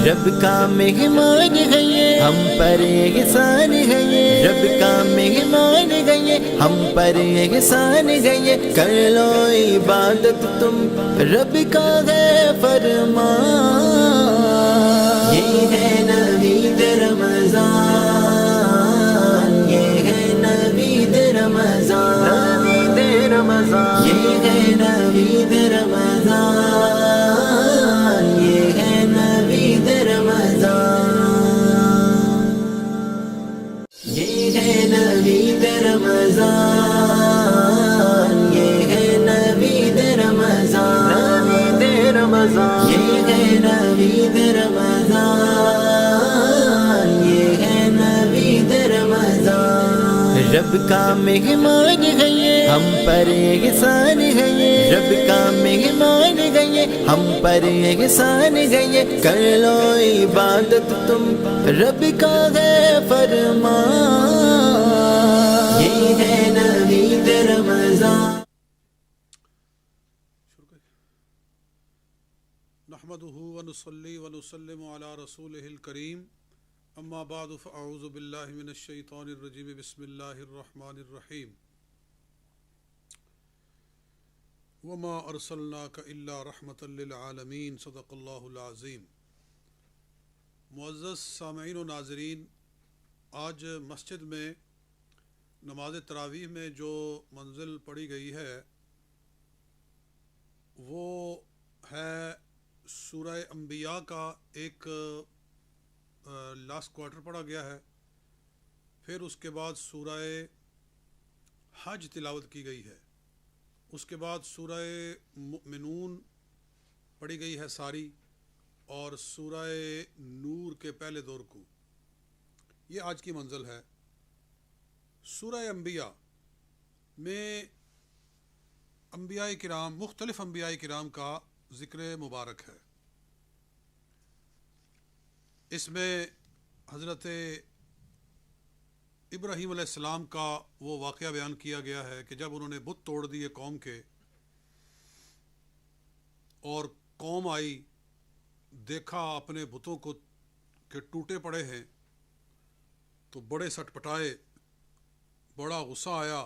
رب کا مہمان ہے یہ ہم پر احسان ہے یہ رب کا مہمان ہے یہ ہم پر احسان ہے یہ کر لو عبادت تم رب کا ہے فرمان یہ ہے نوید رمضان یہ ہے نوید رمضان نوید رمضان یہ ہے نوید رمضان یہ ہے نوید رمضان یہ ہے نوید رمضان یہ ہے نوید رمضان نوید رمضان یہ ہے نوید رمضان یہ ہے نوید رمضان رب کا مہمان ہے یہ ہم پر احسان ہے یہ رب کا مہمان ہے یہ ہم پر احسان ہے یہ کر لو عبادت تم رب کا ہے فرمان یہ ہے نوید رمضان نحمده ونصلي ونسلم على رسوله الكريم اما بعد فاعوذ بالله من الشيطان الرجيم بسم الله الرحمن الرحيم وما ارسلناك الا رحمة للعالمين صدق الله العظيم۔ معزز سامعین و ناظرین، آج مسجد میں نماز تراویح میں جو منزل پڑھی گئی ہے وہ ہے سورہ انبیاء کا ایک لاسٹ کوارٹر پڑھا گیا ہے، پھر اس کے بعد سورہ حج تلاوت کی گئی ہے، اس کے بعد سورہ مؤمنون پڑھی گئی ہے ساری، اور سورہ نور کے پہلے دور کو، یہ آج کی منزل ہے۔ سورہ انبیاء میں انبیاء کرام، مختلف انبیاء کرام کا ذکر مبارک ہے۔ اس میں حضرت ابراہیم علیہ السلام کا وہ واقعہ بیان کیا گیا ہے کہ جب انہوں نے بت توڑ دیے قوم کے، اور قوم آئی، دیکھا اپنے بتوں کو کہ ٹوٹے پڑے ہیں، تو بڑے سٹ پٹائے، بڑا غصہ آیا،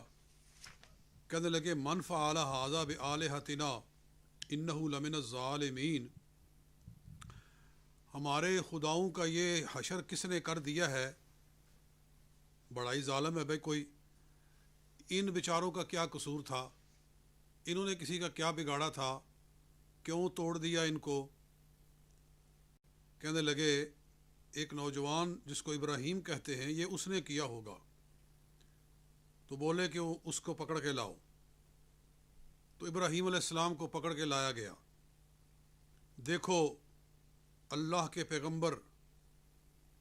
کہنے لگے من فعل ھذا بآلہتنا انہ لمن الظالمین، ہمارے خداؤں کا یہ حشر کس نے کر دیا ہے، بڑا ہی ظالم ہے بھائی کوئی، ان بیچاروں کا کیا قصور تھا، انہوں نے کسی کا کیا بگاڑا تھا، کیوں توڑ دیا ان کو۔ کہنے لگے ایک نوجوان جس کو ابراہیم کہتے ہیں، یہ اس نے کیا ہوگا، تو بولے کہ اس کو پکڑ کے لاؤ، تو ابراہیم علیہ السلام کو پکڑ کے لایا گیا۔ دیکھو اللہ کے پیغمبر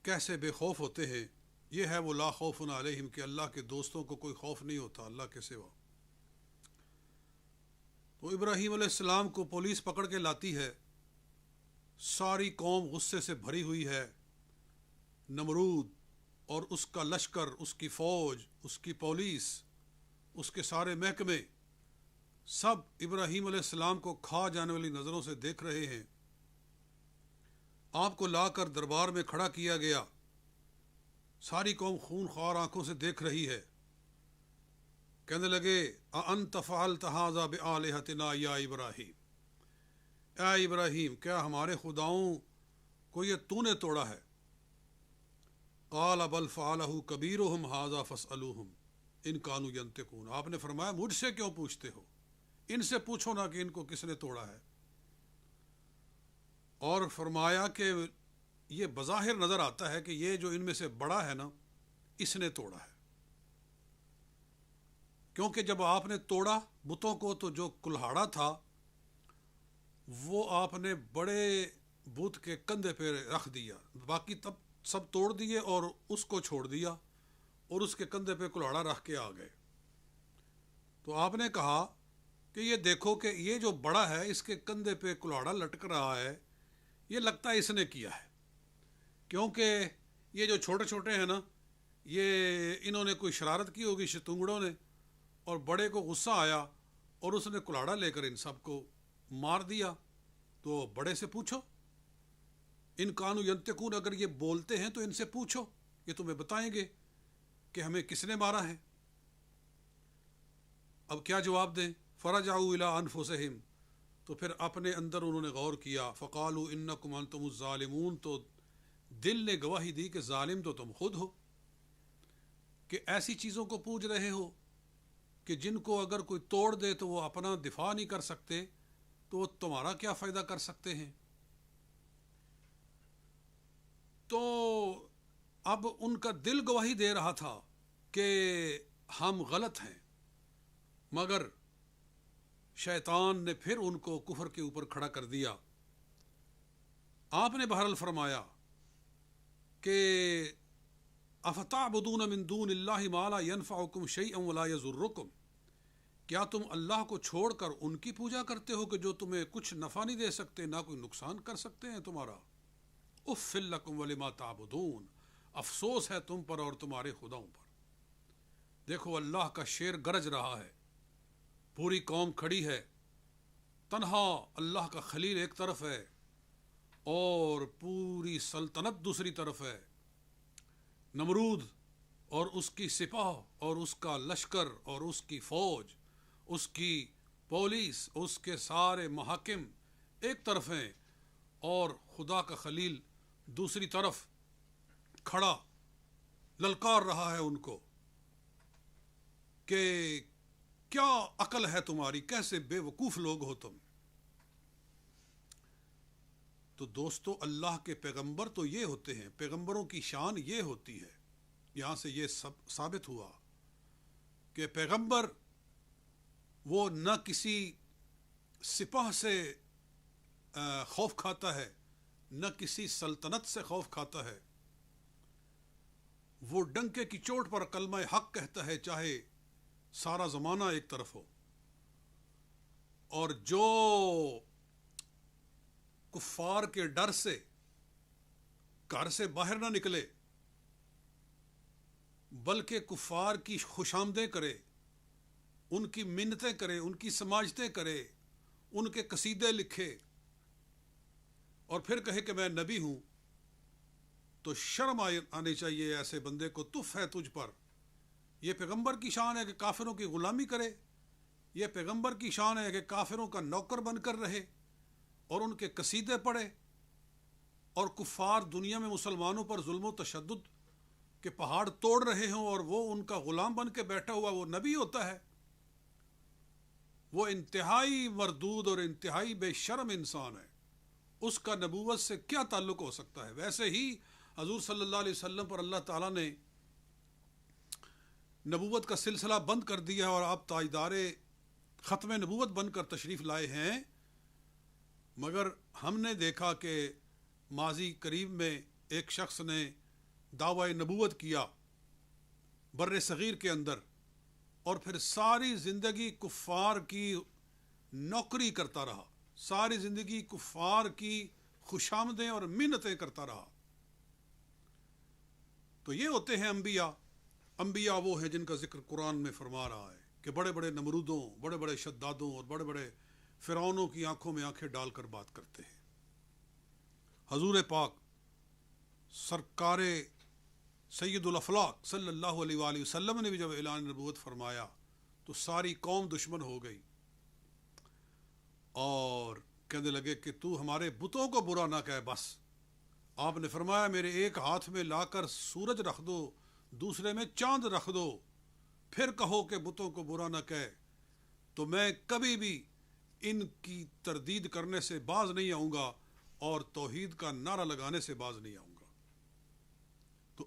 کیسے بے خوف ہوتے ہیں، یہ ہے وہ لا خوف علیہم کہ اللہ کے دوستوں کو کوئی خوف نہیں ہوتا اللہ کے سوا۔ تو ابراہیم علیہ السلام کو پولیس پکڑ کے لاتی ہے، ساری قوم غصے سے بھری ہوئی ہے، نمرود اور اس کا لشکر، اس کی فوج، اس کی پولیس، اس کے سارے محکمے، سب ابراہیم علیہ السلام کو کھا جانے والی نظروں سے دیکھ رہے ہیں۔ آپ کو لا کر دربار میں کھڑا کیا گیا، ساری قوم خون خوار آنکھوں سے دیکھ رہی ہے۔ کہنے لگے اَأَنْتَ فَعَلْتَ هَذَا بِآلِهَتِنَا یا ابراہیم، اے ابراہیم کیا ہمارے خداؤں کو یہ تو نے توڑا ہے؟ قال بل فعلہ کبیرہم ھذا فاسألوہم ان کانوا ینطقون، آپ نے فرمایا مجھ سے کیوں پوچھتے ہو، ان سے پوچھو نا کہ ان کو کس نے توڑا ہے۔ اور فرمایا کہ یہ بظاہر نظر آتا ہے کہ یہ جو ان میں سے بڑا ہے نا، اس نے توڑا ہے، کیونکہ جب آپ نے توڑا بتوں کو تو جو کلہاڑا تھا وہ آپ نے بڑے بت کے کندھے پہ رکھ دیا، باقی تب سب توڑ دیے اور اس کو چھوڑ دیا، اور اس کے کندھے پہ کلہاڑا رکھ کے آ گئے۔ تو آپ نے کہا کہ یہ دیکھو کہ یہ جو بڑا ہے اس کے کندھے پہ کلہاڑا لٹک رہا ہے، یہ لگتا ہے اس نے کیا ہے، کیونکہ یہ جو چھوٹے چھوٹے ہیں نا، یہ انہوں نے کوئی شرارت کی ہوگی شتونگڑوں نے، اور بڑے کو غصہ آیا اور اس نے کلاڑا لے کر ان سب کو مار دیا۔ تو بڑے سے پوچھو، ان کانو ینطقون، اگر یہ بولتے ہیں تو ان سے پوچھو، یہ تمہیں بتائیں گے کہ ہمیں کس نے مارا ہے۔ اب کیا جواب دیں؟ فرجعوا الی انفسہم، تو پھر اپنے اندر انہوں نے غور کیا، فقالوا انکم انتم الظالمون، تو دل نے گواہی دی کہ ظالم تو تم خود ہو، کہ ایسی چیزوں کو پوج رہے ہو کہ جن کو اگر کوئی توڑ دے تو وہ اپنا دفاع نہیں کر سکتے، تو وہ تمہارا کیا فائدہ کر سکتے ہیں۔ تو اب ان کا دل گواہی دے رہا تھا کہ ہم غلط ہیں، مگر شیطان نے پھر ان کو کفر کے اوپر کھڑا کر دیا۔ آپ نے بہرحال فرمایا کہ افتعبدون من دون اللہ ما لا ينفعکم شیئا ولا یضرکم، کیا تم اللہ کو چھوڑ کر ان کی پوجا کرتے ہو کہ جو تمہیں کچھ نفع نہیں دے سکتے، نہ کوئی نقصان کر سکتے ہیں تمہارا۔ اف لکم ولما تعبدون، افسوس ہے تم پر اور تمہارے خداؤں پر۔ دیکھو اللہ کا شیر گرج رہا ہے، پوری قوم کھڑی ہے، تنہا اللہ کا خلیل ایک طرف ہے اور پوری سلطنت دوسری طرف ہے، نمرود اور اس کی سپاہ اور اس کا لشکر اور اس کی فوج، اس کی پولیس، اس کے سارے محاکم ایک طرف ہیں، اور خدا کا خلیل دوسری طرف کھڑا للکار رہا ہے ان کو کہ کیا عقل ہے تمہاری، کیسے بے وقوف لوگ ہو تم۔ تو دوستو اللہ کے پیغمبر تو یہ ہوتے ہیں، پیغمبروں کی شان یہ ہوتی ہے، یہاں سے یہ سب ثابت ہوا کہ پیغمبر وہ نہ کسی سپاہ سے خوف کھاتا ہے، نہ کسی سلطنت سے خوف کھاتا ہے، وہ ڈنکے کی چوٹ پر کلمہ حق کہتا ہے چاہے سارا زمانہ ایک طرف ہو، اور جو کفار کے ڈر سے گھر سے باہر نہ نکلے بلکہ کفار کی خوشامدیں کرے، ان کی منتیں کرے، ان کی سماجتیں کرے، ان کے قصیدے لکھے اور پھر کہے کہ میں نبی ہوں، تو شرم آنی چاہیے ایسے بندے کو، تف ہے تجھ پر۔ یہ پیغمبر کی شان ہے کہ کافروں کی غلامی کرے، یہ پیغمبر کی شان ہے کہ کافروں کا نوکر بن کر رہے اور ان کے قصیدے پڑھے، اور کفار دنیا میں مسلمانوں پر ظلم و تشدد کے پہاڑ توڑ رہے ہوں اور وہ ان کا غلام بن کے بیٹھا ہوا وہ نبی ہوتا ہے؟ وہ انتہائی مردود اور انتہائی بے شرم انسان ہے، اس کا نبوت سے کیا تعلق ہو سکتا ہے؟ ویسے ہی حضور صلی اللہ علیہ وسلم پر اللہ تعالیٰ نے نبوت کا سلسلہ بند کر دیا اور آپ تاجدار ختم نبوت بن کر تشریف لائے ہیں، مگر ہم نے دیکھا کہ ماضی قریب میں ایک شخص نے دعوی نبوت کیا بر صغیر کے اندر، اور پھر ساری زندگی کفار کی نوکری کرتا رہا، ساری زندگی کفار کی خوشامدیں اور منتیں کرتا رہا۔ تو یہ ہوتے ہیں انبیاء۔ انبیاء وہ ہیں جن کا ذکر قرآن میں فرما رہا ہے کہ بڑے بڑے نمرودوں، بڑے بڑے شدادوں اور بڑے بڑے فرعونوں کی آنکھوں میں آنکھیں ڈال کر بات کرتے ہیں۔ حضور پاک سرکار سید الافلاق صلی اللہ علیہ وآلہ وسلم نے بھی جب اعلان نبوت فرمایا تو ساری قوم دشمن ہو گئی اور کہنے لگے کہ تو ہمارے بتوں کو برا نہ کہے بس۔ آپ نے فرمایا میرے ایک ہاتھ میں لا کر سورج رکھ دو، دوسرے میں چاند رکھ دو، پھر کہو کہ بتوں کو برا نہ کہے، تو میں کبھی بھی ان کی تردید کرنے سے باز نہیں آؤں گا اور توحید کا نعرہ لگانے سے باز نہیں آؤں گا۔ تو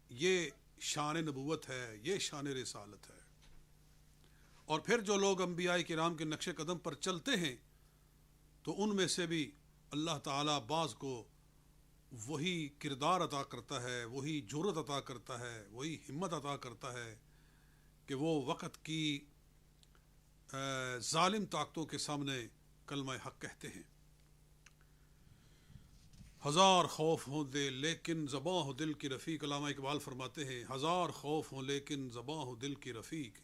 یہ شان نبوت ہے، یہ شان رسالت ہے۔ اور پھر جو لوگ انبیاء کرام کے نقش قدم پر چلتے ہیں تو ان میں سے بھی اللہ تعالیٰ بعض کو وہی کردار عطا کرتا ہے، وہی جرأت عطا کرتا ہے، وہی ہمت عطا کرتا ہے کہ وہ وقت کی ظالم طاقتوں کے سامنے کلمہ حق کہتے ہیں۔ ہزار خوف ہوں دے لیکن زباں ہو دل کی رفیق، علامہ اقبال فرماتے ہیں ہزار خوف ہوں لیکن زباں ہو دل کی رفیق،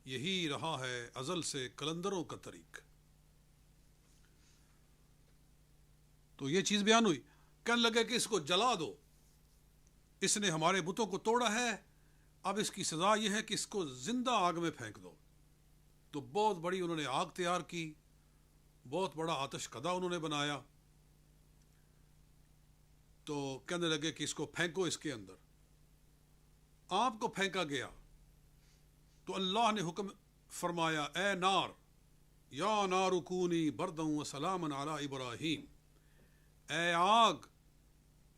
یہی رہا ہے ازل سے قلندروں کا طریق۔ تو یہ چیز بیان ہوئی۔ کہنے لگے کہ اس کو جلا دو، اس نے ہمارے بتوں کو توڑا ہے، اب اس کی سزا یہ ہے کہ اس کو زندہ آگ میں پھینک دو۔ تو بہت بڑی انہوں نے آگ تیار کی، بہت بڑا آتش کدہ انہوں نے بنایا، تو کہنے لگے کہ اس کو پھینکو اس کے اندر۔ آپ کو پھینکا گیا تو اللہ نے حکم فرمایا، اے نار، یا نار کونی برداً وسلاما علی ابراہیم، اے آگ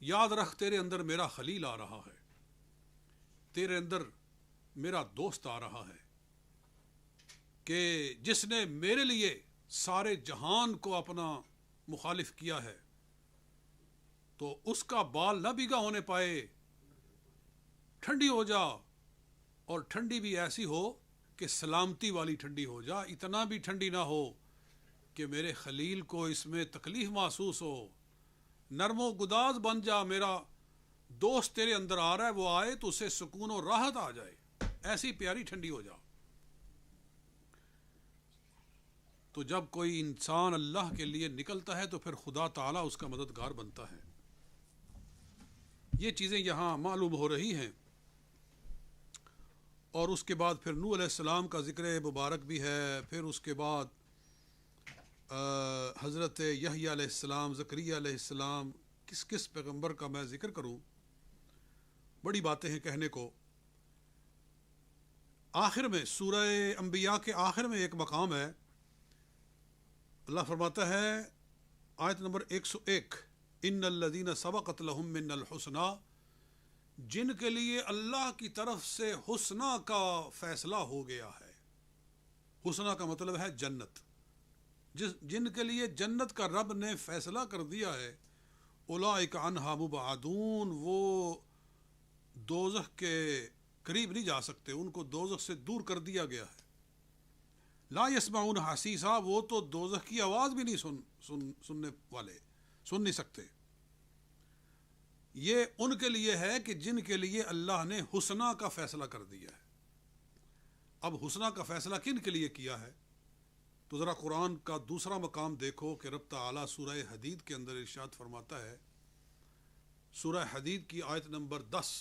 یاد رکھ تیرے اندر میرا خلیل آ رہا ہے، تیرے اندر میرا دوست آ رہا ہے، کہ جس نے میرے لیے سارے جہان کو اپنا مخالف کیا ہے تو اس کا بال نہ بھیگا ہونے پائے، ٹھنڈی ہو جا، اور ٹھنڈی بھی ایسی ہو کہ سلامتی والی ٹھنڈی ہو جا، اتنا بھی ٹھنڈی نہ ہو کہ میرے خلیل کو اس میں تکلیف محسوس ہو، نرم و گداز بن جا، میرا دوست تیرے اندر آ رہا ہے، وہ آئے تو اسے سکون و راحت آ جائے، ایسی پیاری ٹھنڈی ہو جا۔ تو جب کوئی انسان اللہ کے لیے نکلتا ہے تو پھر خدا تعالیٰ اس کا مددگار بنتا ہے۔ یہ چیزیں یہاں معلوم ہو رہی ہیں، اور اس کے بعد پھر نوح علیہ السلام کا ذکر مبارک بھی ہے، پھر اس کے بعد حضرت یحییٰ علیہ السلام، زکریا علیہ السلام، کس پیغمبر کا میں ذکر کروں، بڑی باتیں ہیں کہنے کو۔ آخر میں سورہ انبیاء کے آخر میں ایک مقام ہے، اللہ فرماتا ہے آیت نمبر 101، ان الذین سبقت لہم من الحسنی، جن کے لیے اللہ کی طرف سے حسنہ کا فیصلہ ہو گیا ہے۔ حسنہ کا مطلب ہے جنت، جن کے لیے جنت کا رب نے فیصلہ کر دیا ہے، اولئک عنہا مبعدون، وہ دوزخ کے قریب نہیں جا سکتے، ان کو دوزخ سے دور کر دیا گیا ہے۔ لا یسمعون حسیسا، وہ تو دوزخ کی آواز بھی نہیں سننے والے، سن نہیں سکتے۔ یہ ان کے لیے ہے کہ جن کے لیے اللہ نے حسنہ کا فیصلہ کر دیا ہے۔ اب حسنہ کا فیصلہ کن کے لیے کیا ہے؟ تو ذرا قرآن کا دوسرا مقام دیکھو کہ رب تعالیٰ سورہ حدید کے اندر ارشاد فرماتا ہے، سورہ حدید کی آیت نمبر 10،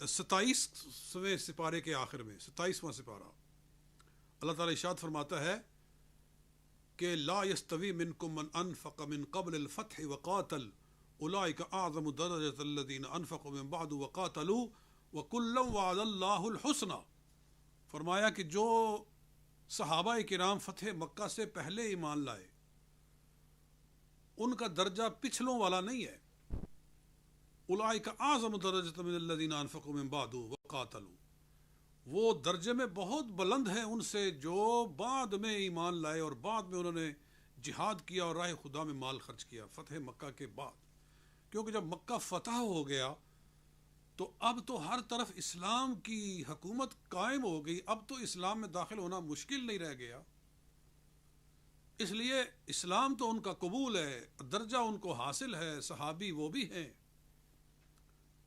27ویں سپارے کے آخر میں، 27واں سپارہ، اللہ تعالیٰ ارشاد فرماتا ہے کہ لا یستوی منکم من انفق من قبل الفتح وقاتل اولئک اعظم درجۃ الذین انفقوا من بعد وقاتلوا وکلا وعد اللہ الحسنی۔ فرمایا کہ جو صحابہ کرام فتح مکہ سے پہلے ایمان لائے، ان کا درجہ پچھلوں والا نہیں ہے۔ اولئک اعظم درجۃ من الذین انفقوا من بعد وقاتلوا، وہ درجے میں بہت بلند ہیں ان سے جو بعد میں ایمان لائے اور بعد میں انہوں نے جہاد کیا اور راہ خدا میں مال خرچ کیا فتح مکہ کے بعد۔ کیونکہ جب مکہ فتح ہو گیا تو اب تو ہر طرف اسلام کی حکومت قائم ہو گئی، اب تو اسلام میں داخل ہونا مشکل نہیں رہ گیا، اس لیے اسلام تو ان کا قبول ہے، درجہ ان کو حاصل ہے، صحابی وہ بھی ہیں،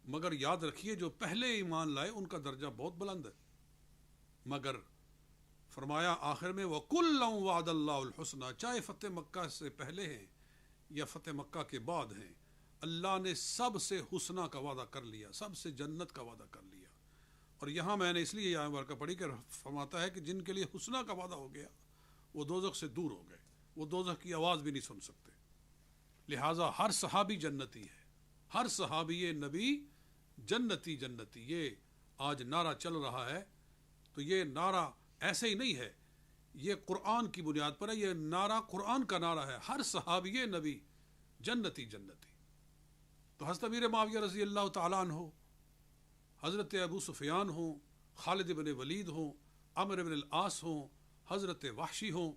مگر یاد رکھیے جو پہلے ایمان لائے ان کا درجہ بہت بلند ہے۔ مگر فرمایا آخر میں وَكُلًّا وَعَدَ اللَّهُ الْحُسْنَى، چاہے فتح مکہ سے پہلے ہیں یا فتح مکہ کے بعد ہیں، اللہ نے سب سے حسنہ کا وعدہ کر لیا، سب سے جنت کا وعدہ کر لیا۔ اور یہاں میں نے اس لیے یہ آیت مبارکہ پڑھی کہ فرماتا ہے کہ جن کے لیے حسنہ کا وعدہ ہو گیا وہ دوزخ سے دور ہو گئے، وہ دوزخ کی آواز بھی نہیں سن سکتے۔ لہٰذا ہر صحابی جنتی ہے، ہر صحابی نبی جنتی جنتی۔ یہ آج نعرہ چل رہا ہے تو یہ نعرہ ایسے ہی نہیں ہے، یہ قرآن کی بنیاد پر ہے، یہ نعرہ قرآن کا نعرہ ہے، ہر صحابی نبی جنتی جنتی۔ تو حضرت امیر معاویہ رضی اللہ تعالیٰ عنہ، حضرت ابو سفیان ہوں، خالد بن ولید ہوں، عمرو بن العاص ہوں، حضرت وحشی ہوں،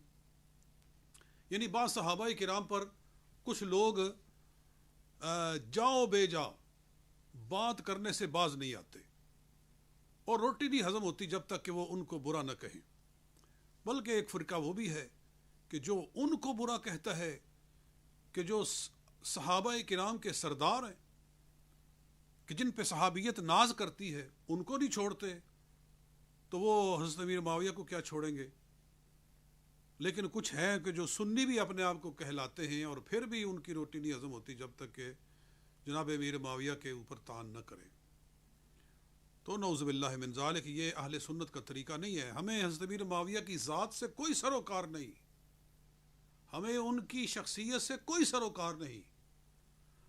یعنی بعض صحابہ کرام پر کچھ لوگ جاؤ بے جا بات کرنے سے باز نہیں آتے، اور روٹی نہیں ہضم ہوتی جب تک کہ وہ ان کو برا نہ کہیں۔ بلکہ ایک فرقہ وہ بھی ہے کہ جو ان کو برا کہتا ہے کہ جو صحابہ کرام کے سردار ہیں، کہ جن پہ صحابیت ناز کرتی ہے، ان کو نہیں چھوڑتے، تو وہ حضرت امیر معاویہ کو کیا چھوڑیں گے؟ لیکن کچھ ہیں کہ جو سنی بھی اپنے آپ کو کہلاتے ہیں اور پھر بھی ان کی روٹی نہیں ہضم ہوتی جب تک کہ جناب امیر معاویہ کے اوپر طعن نہ کریں. تو نعوذ باللہ من ذالک یہ اہل سنت کا طریقہ نہیں ہے. ہمیں حضرت امیر معاویہ کی ذات سے کوئی سروکار نہیں, ہمیں ان کی شخصیت سے کوئی سروکار نہیں.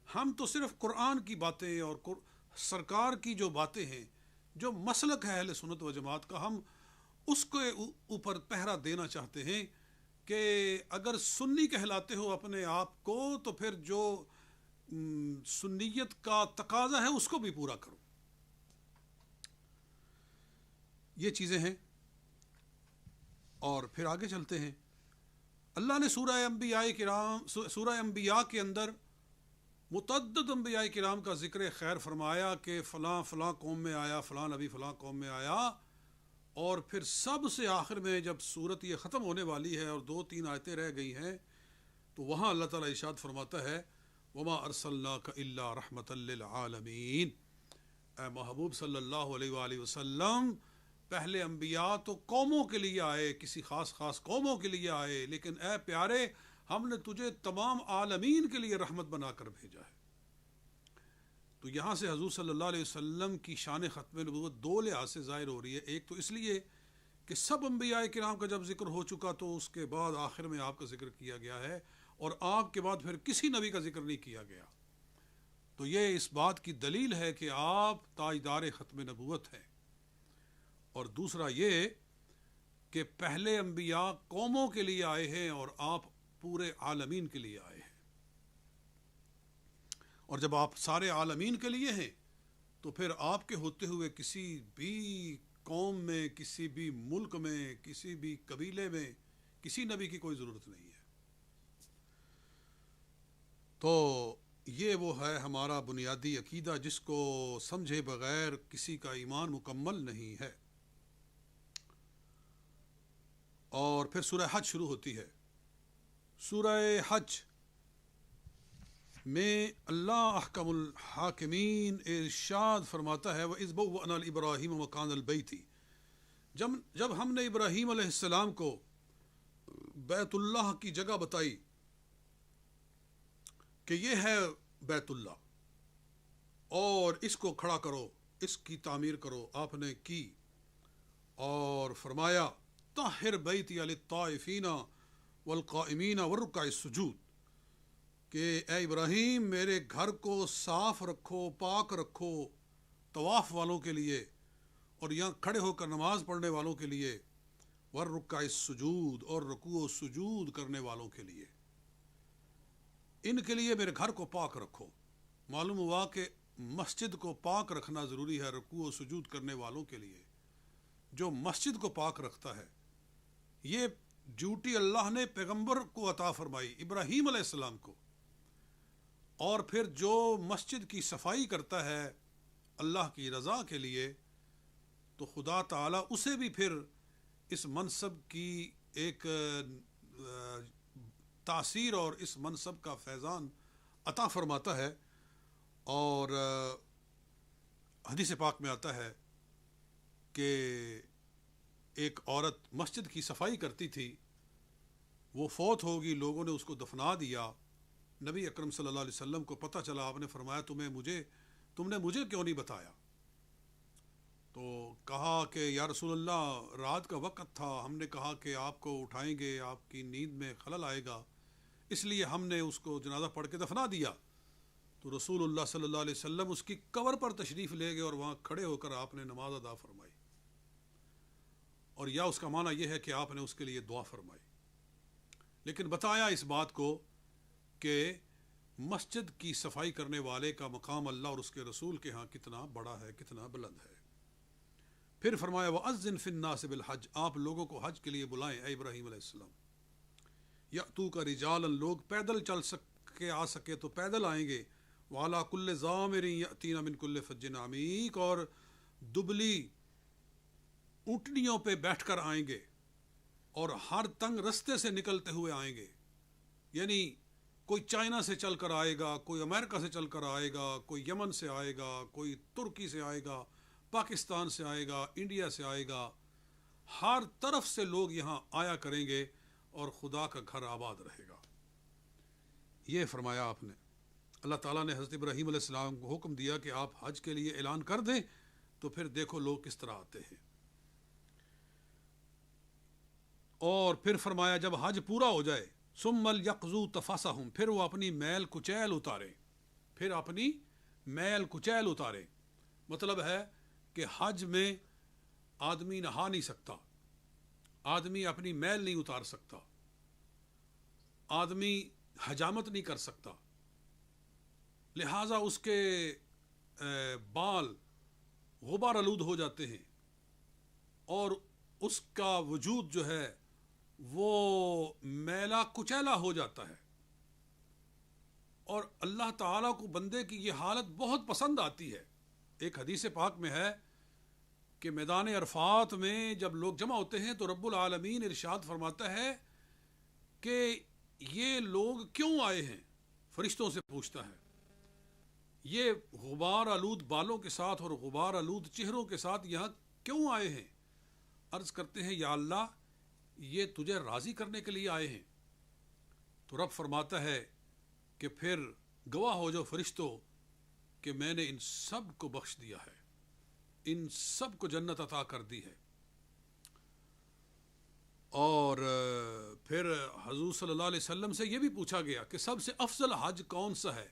ہم تو صرف قرآن کی باتیں اور سرکار کی جو باتیں ہیں, جو مسلک ہے اہل سنت و جماعت کا, ہم اس کے اوپر پہرا دینا چاہتے ہیں کہ اگر سنی کہلاتے ہو اپنے آپ کو تو پھر جو سنیت کا تقاضا ہے اس کو بھی پورا کرو. یہ چیزیں ہیں. اور پھر آگے چلتے ہیں. اللہ نے سورہ انبیاء کے اندر متعدد انبیاء کرام کا ذکر خیر فرمایا کہ فلاں فلاں قوم میں آیا, فلاں نبی فلاں قوم میں آیا, اور پھر سب سے آخر میں جب صورت یہ ختم ہونے والی ہے اور 2-3 آیتیں رہ گئی ہیں تو وہاں اللہ تعالیٰ ارشاد فرماتا ہے وما ارسلناک الا رحمۃ للعالمین. اے محبوب صلی اللہ علیہ وآلہ وسلم, پہلے انبیاء تو قوموں کے لیے آئے, کسی خاص قوموں کے لیے آئے, لیکن اے پیارے ہم نے تجھے تمام عالمین کے لیے رحمت بنا کر بھیجا ہے. تو یہاں سے حضور صلی اللہ علیہ وسلم کی شان ختم نبوت 2 لحاظ سے ظاہر ہو رہی ہے. ایک تو اس لیے کہ سب انبیاء کرام کا جب ذکر ہو چکا تو اس کے بعد آخر میں آپ کا ذکر کیا گیا ہے, اور آپ کے بعد پھر کسی نبی کا ذکر نہیں کیا گیا. تو یہ اس بات کی دلیل ہے کہ آپ تاجدار ختم نبوت ہیں. اور دوسرا یہ کہ پہلے انبیاء قوموں کے لیے آئے ہیں اور آپ پورے عالمین کے لیے آئے ہیں. اور جب آپ سارے عالمین کے لیے ہیں تو پھر آپ کے ہوتے ہوئے کسی بھی قوم میں, کسی بھی ملک میں, کسی بھی قبیلے میں کسی نبی کی کوئی ضرورت نہیں ہے. تو یہ وہ ہے ہمارا بنیادی عقیدہ جس کو سمجھے بغیر کسی کا ایمان مکمل نہیں ہے. اور پھر سورہ حج شروع ہوتی ہے. سورہ حج میں اللہ احکم الحاکمین ارشاد فرماتا ہے وَإِذْ بَوَّأْنَا لِإِبْرَاهِيمَ مَكَانَ الْبَيْتِ, جب ہم نے ابراہیم علیہ السلام کو بیت اللہ کی جگہ بتائی کہ یہ ہے بیت اللہ اور اس کو کھڑا کرو, اس کی تعمیر کرو, آپ نے کی. اور فرمایا طاہر بیتی للطائفین والقائمین والرکع السجود, کہ اے ابراہیم میرے گھر کو صاف رکھو, پاک رکھو طواف والوں کے لیے اور یہاں کھڑے ہو کر نماز پڑھنے والوں کے لیے, والرکع السجود اور رکوع و سجود کرنے والوں کے لیے, ان کے لیے میرے گھر کو پاک رکھو. معلوم ہوا کہ مسجد کو پاک رکھنا ضروری ہے رکوع و سجود کرنے والوں کے لیے. جو مسجد کو پاک رکھتا ہے, یہ ڈیوٹی اللہ نے پیغمبر کو عطا فرمائی ابراہیم علیہ السلام کو. اور پھر جو مسجد کی صفائی کرتا ہے اللہ کی رضا کے لیے تو خدا تعالیٰ اسے بھی پھر اس منصب کی ایک تاثیر اور اس منصب کا فیضان عطا فرماتا ہے. اور حدیث پاک میں آتا ہے کہ ایک عورت مسجد کی صفائی کرتی تھی, وہ فوت ہوگی, لوگوں نے اس کو دفنا دیا. نبی اکرم صلی اللہ علیہ وسلم کو پتہ چلا, آپ نے فرمایا تم نے مجھے کیوں نہیں بتایا؟ تو کہا کہ یا رسول اللہ رات کا وقت تھا, ہم نے کہا کہ آپ کو اٹھائیں گے, آپ کی نیند میں خلل آئے گا, اس لیے ہم نے اس کو جنازہ پڑھ کے دفنا دیا. تو رسول اللہ صلی اللہ علیہ وسلم اس کی قبر پر تشریف لے گئے اور وہاں کھڑے ہو کر آپ نے نماز ادا فرمائی. اور یا اس کا معنی یہ ہے کہ آپ نے اس کے لیے دعا فرمائی. لیکن بتایا اس بات کو کہ مسجد کی صفائی کرنے والے کا مقام اللہ اور اس کے رسول کے ہاں کتنا بڑا ہے, کتنا بلند ہے. پھر فرمایا وَأَذِّن فِي النَّاسِ بِالْحَجِّ, آپ لوگوں کو حج کے لیے بلائیں اے ابراہیم علیہ السلام. یأتوک رجالا, لوگ پیدل چل سکے آ سکے تو پیدل آئیں گے. وعلی کل ضامر یأتین من کل فج عمیق, اور دبلی اونٹنیوں پہ بیٹھ کر آئیں گے اور ہر تنگ رستے سے نکلتے ہوئے آئیں گے. یعنی کوئی چائنا سے چل کر آئے گا, کوئی امریکہ سے چل کر آئے گا, کوئی یمن سے آئے گا, کوئی ترکی سے آئے گا, پاکستان سے آئے گا, انڈیا سے آئے گا, ہر طرف سے لوگ یہاں آیا کریں گے. اور خدا کا گھر آباد رہے گا۔ یہ فرمایا آپ نے۔ اللہ تعالیٰ نے حضرت ابراہیم علیہ السلام کو حکم دیا کہ آپ حج کے لیے اعلان کر دیں، تو پھر دیکھو لوگ کس طرح آتے ہیں۔ اور پھر فرمایا جب حج پورا ہو جائے ثم لیقضوا تفثہم، پھر وہ اپنی میل کچیل اتارے، پھر اپنی میل کچیل اتارے۔ مطلب ہے کہ حج میں آدمی نہا نہیں سکتا، آدمی اپنی میل نہیں اتار سکتا، آدمی حجامت نہیں کر سکتا، لہٰذا اس کے بال غبار آلود ہو جاتے ہیں اور اس کا وجود جو ہے وہ میلا کچیلا ہو جاتا ہے، اور اللہ تعالیٰ کو بندے کی یہ حالت بہت پسند آتی ہے۔ ایک حدیث پاک میں ہے کہ میدان عرفات میں جب لوگ جمع ہوتے ہیں تو رب العالمین ارشاد فرماتا ہے کہ یہ لوگ کیوں آئے ہیں، فرشتوں سے پوچھتا ہے، یہ غبار آلود بالوں کے ساتھ اور غبار آلود چہروں کے ساتھ یہاں کیوں آئے ہیں؟ عرض کرتے ہیں یا اللہ یہ تجھے راضی کرنے کے لیے آئے ہیں۔ تو رب فرماتا ہے کہ پھر گواہ ہو جو فرشتوں کہ میں نے ان سب کو بخش دیا ہے، ان سب کو جنت عطا کر دی ہے۔ اور پھر حضور صلی اللہ علیہ وسلم سے یہ بھی پوچھا گیا کہ سب سے افضل حج کون سا ہے؟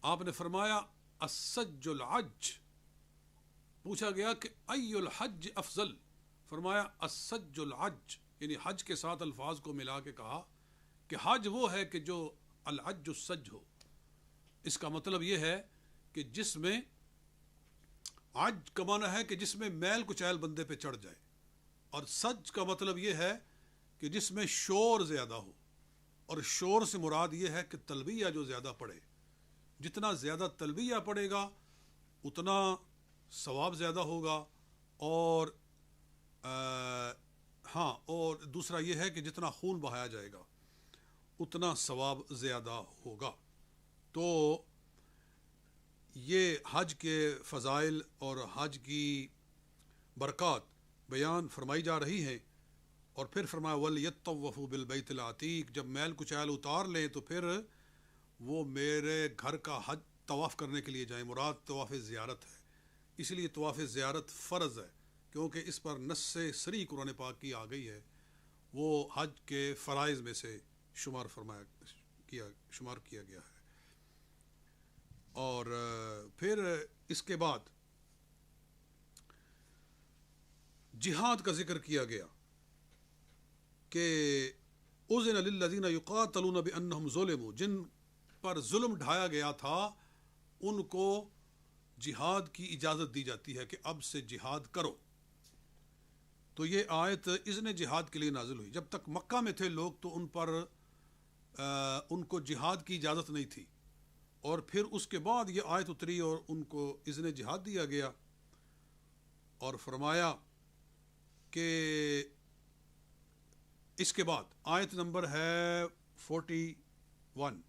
آپ نے فرمایا السج العج۔ پوچھا گیا کہ ای الحج افضل؟ فرمایا السج العج، یعنی حج کے ساتھ الفاظ کو ملا کے کہا کہ حج وہ ہے کہ جو العج السج ہو۔ اس کا مطلب یہ ہے کہ جس میں عج کا معنی ہے کہ جس میں میل کچیل بندے پہ چڑھ جائے، اور سج کا مطلب یہ ہے کہ جس میں شور زیادہ ہو، اور شور سے مراد یہ ہے کہ تلبیہ جو زیادہ پڑے، جتنا زیادہ تلبیہ پڑے گا اتنا ثواب زیادہ ہوگا، اور ہاں اور دوسرا یہ ہے کہ جتنا خون بہایا جائے گا اتنا ثواب زیادہ ہوگا۔ تو یہ حج کے فضائل اور حج کی برکات بیان فرمائی جا رہی ہیں، اور پھر فرمایا وَلْيَطَّوَّفُوا بِالْبَيْتِ الْعَتِيقِ، جب میل کچیل اتار لیں تو پھر وہ میرے گھر کا حج طواف کرنے کے لیے جائیں۔ مراد طواف زیارت ہے، اس لیے طواف زیارت فرض ہے کیونکہ اس پر نص صریح قرآن پاک کی آ گئی ہے، وہ حج کے فرائض میں سے شمار کیا گیا ہے۔ اور پھر اس کے بعد جہاد کا ذکر کیا گیا کہ اذن للذین یقاتلون بانہم ظلموا، جن پر ظلم ڈھایا گیا تھا ان کو جہاد کی اجازت دی جاتی ہے کہ اب سے جہاد کرو۔ تو یہ آیت اذن جہاد کے لیے نازل ہوئی۔ جب تک مکہ میں تھے لوگ تو ان پر ان کو جہاد کی اجازت نہیں تھی، اور پھر اس کے بعد یہ آیت اتری اور ان کو اذن جہاد دیا گیا، اور فرمایا کہ اس کے بعد آیت نمبر ہے 41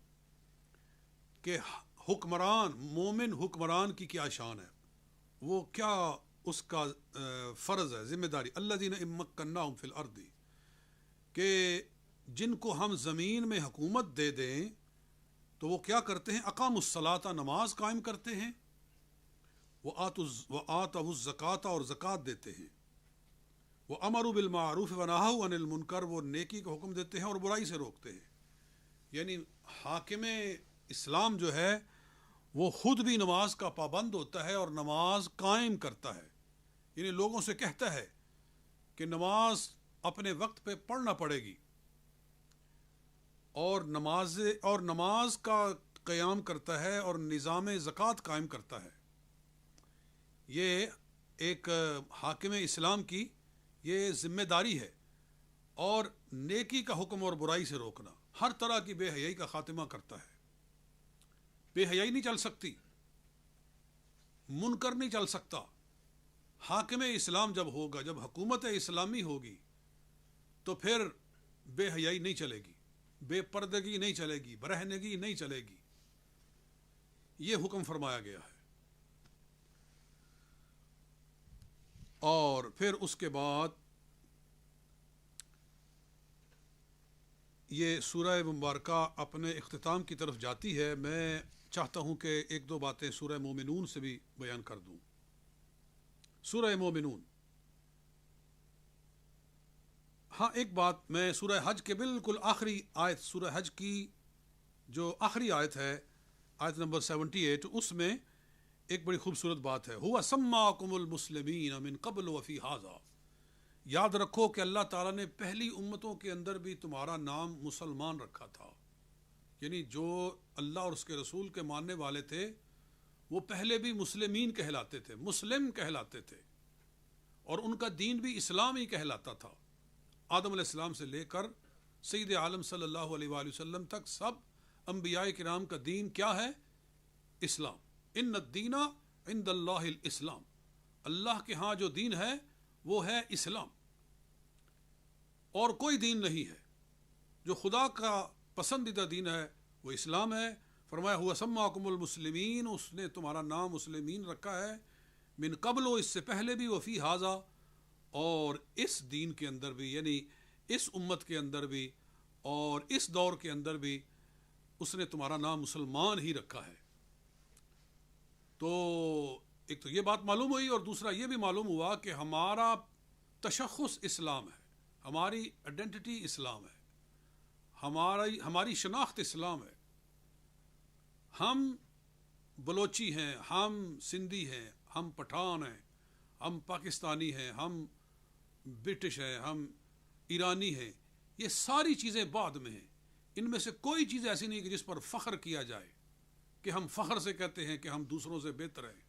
کہ حکمران، مومن حکمران کی کیا شان ہے، وہ کیا اس کا فرض ہے، ذمہ داری۔ الذین ان مکناہم فی الارض، کہ جن کو ہم زمین میں حکومت دے دیں تو وہ کیا کرتے ہیں؟ اقاموا الصلاۃ، نماز قائم کرتے ہیں، وآتوا الزکوٰۃ، اور زکوٰۃ دیتے ہیں، وامروا بالمعروف ونہوا عن المنکر، وہ نیکی کا حکم دیتے ہیں اور برائی سے روکتے ہیں۔ یعنی حاکم اسلام جو ہے وہ خود بھی نماز کا پابند ہوتا ہے اور نماز قائم کرتا ہے، یعنی لوگوں سے کہتا ہے کہ نماز اپنے وقت پہ پڑھنا پڑے گی، اور نماز کا قیام کرتا ہے اور نظام زکوٰۃ قائم کرتا ہے۔ یہ ایک حاکم اسلام کی یہ ذمہ داری ہے، اور نیکی کا حکم اور برائی سے روکنا، ہر طرح کی بے حیائی کا خاتمہ کرتا ہے۔ بے حیائی نہیں چل سکتی، منکر نہیں چل سکتا۔ حاکم اسلام جب ہوگا، جب حکومت اسلامی ہوگی تو پھر بے حیائی نہیں چلے گی، بے پردگی نہیں چلے گی، برہنگی نہیں چلے گی۔ یہ حکم فرمایا گیا ہے۔ اور پھر اس کے بعد یہ سورہ مبارکہ اپنے اختتام کی طرف جاتی ہے، میں چاہتا ہوں کہ ایک دو باتیں سورہ مومنون سے بھی بیان کر دوں۔ سورہ مومنون، ہاں ایک بات میں سورہ حج کے بالکل آخری آیت، سورہ حج کی جو آخری آیت ہے، آیت نمبر 78، اس میں ایک بڑی خوبصورت بات ہے، ہوا سماکم المسلمین من قبل وفی ھذا۔ یاد رکھو کہ اللہ تعالیٰ نے پہلی امتوں کے اندر بھی تمہارا نام مسلمان رکھا تھا، یعنی جو اللہ اور اس کے رسول کے ماننے والے تھے وہ پہلے بھی مسلمین کہلاتے تھے، مسلم کہلاتے تھے، اور ان کا دین بھی اسلام ہی کہلاتا تھا۔ آدم علیہ السلام سے لے کر سید عالم صلی اللہ علیہ وآلہ وسلم تک سب انبیاء کرام کا دین کیا ہے؟ اسلام۔ ان الدین عند اللہ الاسلام، اللہ کے ہاں جو دین ہے وہ ہے اسلام، اور کوئی دین نہیں ہے۔ جو خدا کا پسندیدہ دین ہے وہ اسلام ہے۔ فرمایا ہوا سماکم المسلمین، اس نے تمہارا نام مسلمین رکھا ہے، من قبل، اس سے پہلے بھی، وفی ھذا، اور اس دین کے اندر بھی، یعنی اس امت کے اندر بھی اور اس دور کے اندر بھی اس نے تمہارا نام مسلمان ہی رکھا ہے۔ تو ایک تو یہ بات معلوم ہوئی، اور دوسرا یہ بھی معلوم ہوا کہ ہمارا تشخص اسلام ہے، ہماری آئیڈینٹی اسلام ہے، ہماری شناخت اسلام ہے۔ ہم بلوچی ہیں، ہم سندھی ہیں، ہم پٹھان ہیں، ہم پاکستانی ہیں، ہم برٹش ہیں، ہم ایرانی ہیں، یہ ساری چیزیں بعد میں ہیں۔ ان میں سے کوئی چیز ایسی نہیں کہ جس پر فخر کیا جائے، کہ ہم فخر سے کہتے ہیں کہ ہم دوسروں سے بہتر ہیں،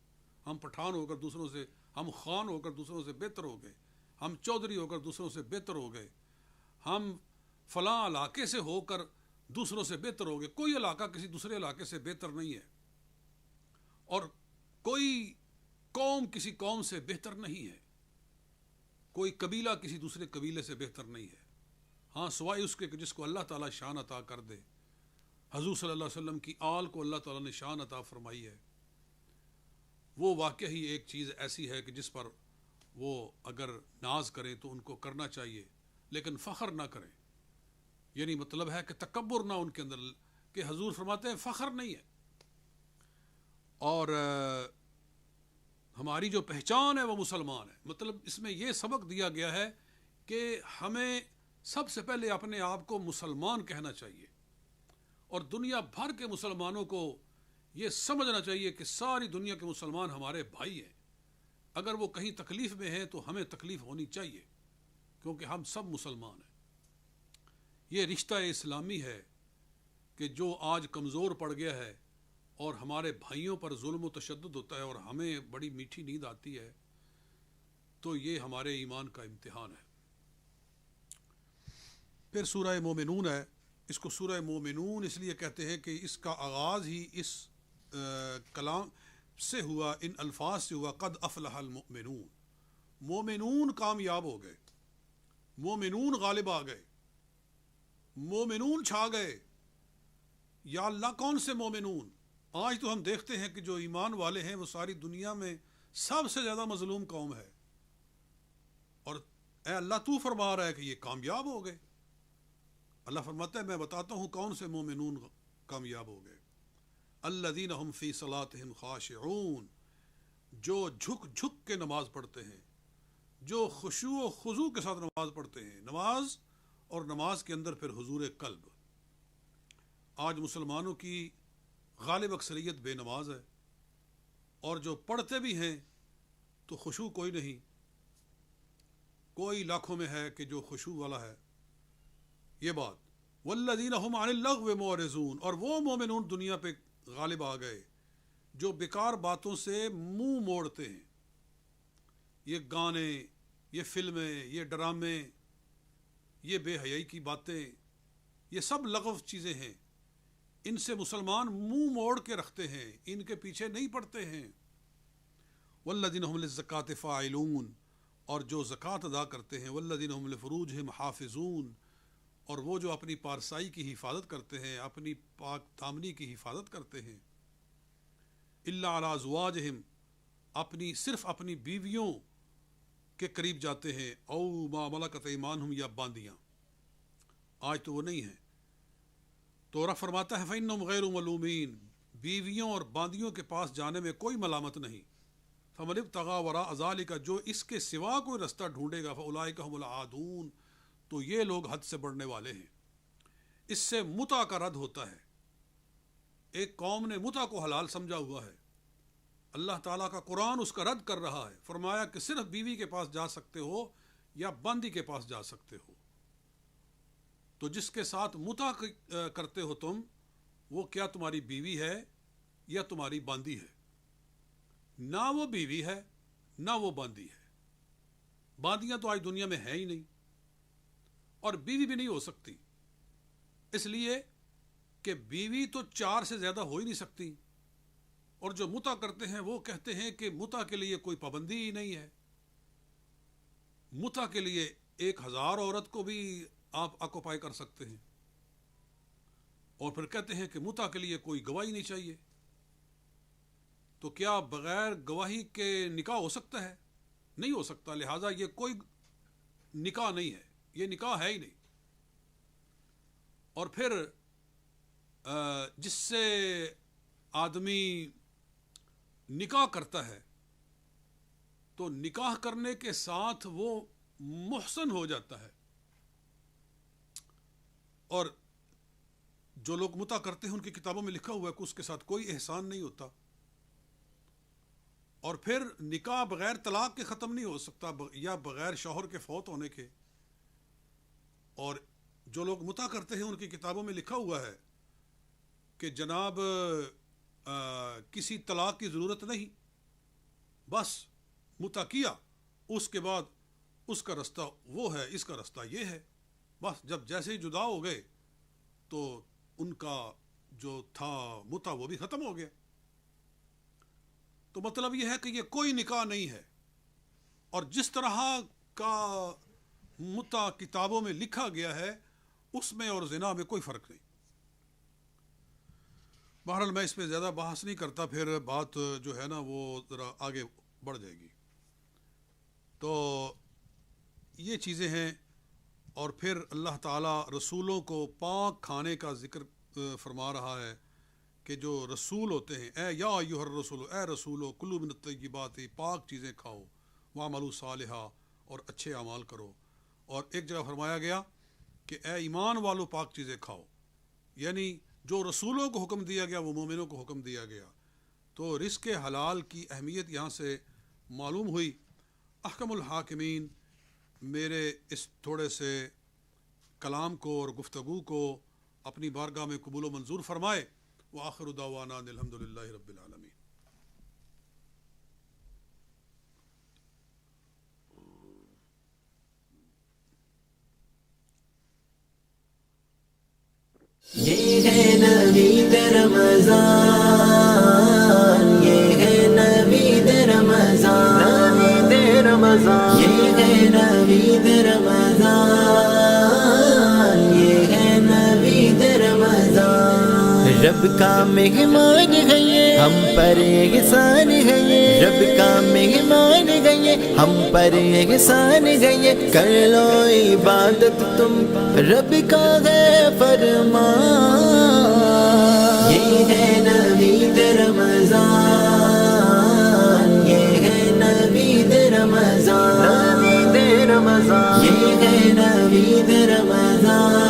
ہم پٹھان ہو کر دوسروں سے، ہم خان ہو کر دوسروں سے بہتر ہو گئے، ہم چودھری ہو کر دوسروں سے بہتر ہو گئے، ہم فلاں علاقے سے ہو کر دوسروں سے بہتر ہو گئے۔ کوئی علاقہ کسی دوسرے علاقے سے بہتر نہیں ہے، اور کوئی قوم کسی قوم سے بہتر نہیں ہے، کوئی قبیلہ کسی دوسرے قبیلے سے بہتر نہیں ہے، ہاں سوائے اس کے کہ جس کو اللہ تعالیٰ شان عطا کر دے۔ حضور صلی اللہ علیہ وسلم کی آل کو اللہ تعالیٰ نے شان عطا فرمائی ہے، وہ واقعی ہی ایک چیز ایسی ہے کہ جس پر وہ اگر ناز کریں تو ان کو کرنا چاہیے، لیکن فخر نہ کریں۔ یعنی مطلب ہے کہ تکبر نہ ان کے اندر، کہ حضور فرماتے ہیں فخر نہیں ہے، اور ہماری جو پہچان ہے وہ مسلمان ہے۔ مطلب اس میں یہ سبق دیا گیا ہے کہ ہمیں سب سے پہلے اپنے آپ کو مسلمان کہنا چاہیے، اور دنیا بھر کے مسلمانوں کو یہ سمجھنا چاہیے کہ ساری دنیا کے مسلمان ہمارے بھائی ہیں۔ اگر وہ کہیں تکلیف میں ہیں تو ہمیں تکلیف ہونی چاہیے، کیونکہ ہم سب مسلمان ہیں۔ یہ رشتہ اسلامی ہے کہ جو آج کمزور پڑ گیا ہے، اور ہمارے بھائیوں پر ظلم و تشدد ہوتا ہے اور ہمیں بڑی میٹھی نیند آتی ہے، تو یہ ہمارے ایمان کا امتحان ہے۔ پھر سورہ مومنون ہے، اس کو سورہ مومنون اس لیے کہتے ہیں کہ اس کا آغاز ہی اس کلام سے ہوا، ان الفاظ سے ہوا، قد افلح المؤمنون۔ مومنون کامیاب ہو گئے، مومنون غالب آ گئے، مومنون چھا گئے۔ یا اللہ کون سے مومنون؟ آج تو ہم دیکھتے ہیں کہ جو ایمان والے ہیں وہ ساری دنیا میں سب سے زیادہ مظلوم قوم ہے، اور اے اللہ تو فرما رہا ہے کہ یہ کامیاب ہو گئے۔ اللہ فرماتا ہے میں بتاتا ہوں کون سے مومنون کامیاب ہو گئے۔ الذین هم فی صلاتهم خاشعون، جو جھک جھک کے نماز پڑھتے ہیں، جو خشوع و خضوع کے ساتھ نماز پڑھتے ہیں۔ نماز، اور نماز کے اندر پھر حضور قلب۔ آج مسلمانوں کی غالب اکثریت بے نماز ہے، اور جو پڑھتے بھی ہیں تو خشوع کوئی نہیں، کوئی لاکھوں میں ہے کہ جو خشوع والا ہے۔ یہ بات، والذین هم عن اللغو معرضون، اور وہ مومنون دنیا پہ غالب آ گئے جو بیکار باتوں سے منہ موڑتے ہیں۔ یہ گانے، یہ فلمیں، یہ ڈرامے، یہ بے حیائی کی باتیں، یہ سب لغو چیزیں ہیں، ان سے مسلمان منہ موڑ کے رکھتے ہیں، ان کے پیچھے نہیں پڑتے ہیں۔ والذین هم للزکاۃ فاعلون، اور جو زکوٰۃ ادا کرتے ہیں۔ والذین هم لفروجہم حافظون، اور وہ جو اپنی پارسائی کی حفاظت کرتے ہیں، اپنی پاک دامنی کی حفاظت کرتے ہیں۔ الا علی ازواجہم، صرف اپنی بیویوں کے قریب جاتے ہیں، او ما ملکت ایمانہم، یا باندیاں۔ آج تو وہ نہیں ہیں، تو رب فرماتا ہے فَإِنَّهُمْ غَيْرُ مَلُومِينَ، بیویوں اور باندیوں کے پاس جانے میں کوئی ملامت نہیں. فَمَنِ ابْتَغَىٰ وَرَاءَ ذَٰلِكَ، جو اس کے سوا کوئی رستہ ڈھونڈے گا، فَأُولَٰئِكَ هُمُ الْعَادُونَ، تو یہ لوگ حد سے بڑھنے والے ہیں. اس سے متع کا رد ہوتا ہے. ایک قوم نے متع کو حلال سمجھا ہوا ہے، اللہ تعالیٰ کا قرآن اس کا رد کر رہا ہے. فرمایا کہ صرف بیوی کے پاس جا سکتے ہو یا باندی کے پاس جا سکتے ہو. تو جس کے ساتھ متع کرتے ہو تم، وہ کیا تمہاری بیوی ہے یا تمہاری باندی ہے؟ نہ وہ بیوی ہے نہ وہ باندی ہے. باندیاں تو آج دنیا میں ہیں ہی نہیں، اور بیوی بھی نہیں ہو سکتی، اس لیے کہ بیوی تو 4 سے زیادہ ہو ہی نہیں سکتی. اور جو متع کرتے ہیں وہ کہتے ہیں کہ متع کے لیے کوئی پابندی ہی نہیں ہے. متع کے لیے 1000 عورت کو بھی آپ آکوپائی کر سکتے ہیں، اور پھر کہتے ہیں کہ متع کے لیے کوئی گواہی نہیں چاہیے. تو کیا بغیر گواہی کے نکاح ہو سکتا ہے؟ نہیں ہو سکتا. لہٰذا یہ کوئی نکاح نہیں ہے، یہ نکاح ہے ہی نہیں. اور پھر جس سے آدمی نکاح کرتا ہے تو نکاح کرنے کے ساتھ وہ محسن ہو جاتا ہے. اور جو لوگ متع کرتے ہیں ان کی کتابوں میں لکھا ہوا ہے کہ اس کے ساتھ کوئی احسان نہیں ہوتا. اور پھر نکاح بغیر طلاق کے ختم نہیں ہو سکتا یا بغیر شوہر کے فوت ہونے کے. اور جو لوگ متع کرتے ہیں ان کی کتابوں میں لکھا ہوا ہے کہ جناب کسی طلاق کی ضرورت نہیں، بس متع کیا، اس کے بعد اس کا رستہ وہ ہے، اس کا رستہ یہ ہے. بس جب جیسے ہی جدا ہو گئے تو ان کا جو تھا متع وہ بھی ختم ہو گیا. تو مطلب یہ ہے کہ یہ کوئی نکاح نہیں ہے. اور جس طرح کا متع کتابوں میں لکھا گیا ہے اس میں اور زنا میں کوئی فرق نہیں. بہرحال میں اس پہ زیادہ بحث نہیں کرتا، پھر بات جو ہے نا وہ ذرا آگے بڑھ جائے گی. تو یہ چیزیں ہیں. اور پھر اللہ تعالیٰ رسولوں کو پاک کھانے کا ذکر فرما رہا ہے کہ جو رسول ہوتے ہیں، اے یا ایھا الرسول، اے رسولو کلوا من الطیبات، پاک چیزیں کھاؤ، واعملوا صالحا، اور اچھے اعمال کرو. اور ایک جگہ فرمایا گیا کہ اے ایمان والو پاک چیزیں کھاؤ، یعنی جو رسولوں کو حکم دیا گیا وہ مومنوں کو حکم دیا گیا. تو رزق حلال کی اہمیت یہاں سے معلوم ہوئی. احکم الحاکمین میرے اس تھوڑے سے کلام کو اور گفتگو کو اپنی بارگاہ میں قبول و منظور فرمائے. وآخر دعوانا الحمد للہ رب العالمین. یہ ہے نوید رمضان، یہ ہے نوید رمضان، نوید رمضان، یہ ہے نوید رمضان، یہ ہے نوید رمضان. رب کا مہمان ہے یہ، ہم پر احسان ہے یہ. رب کا مہمان ہے یہ، ہم پر احسان ہے یہ. کر لو عبادت تم، رب کا ہے فرمان. یہ ہے نوید رمضان، یہ ہے نوید رمضان، نوید رمضان، یہ ہے نوید رمضان.